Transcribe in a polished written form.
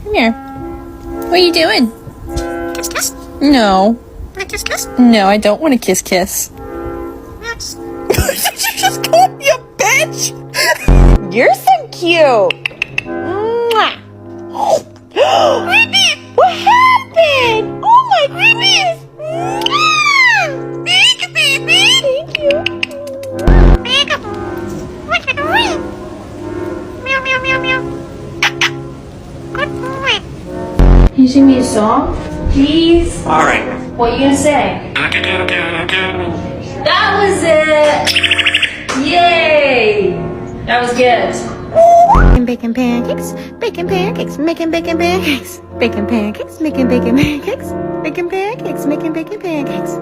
Come here. What are you doing? Kiss, kiss. No. Kiss, kiss. No, I don't want to kiss kiss. Yes. Did you just call me a bitch? You're so cute. Mwah. What happened? Oh my goodness. Thank you, baby. Thank you. Thank you. What you doing? Meow, meow, meow, meow. Good boy. Can you sing me a song, please? All right. What are you gonna say? That was it! Yay! That was good. Bacon pancakes, bacon pancakes, making bacon pancakes, bacon pancakes, making bacon pancakes, bacon pancakes, making bacon pancakes.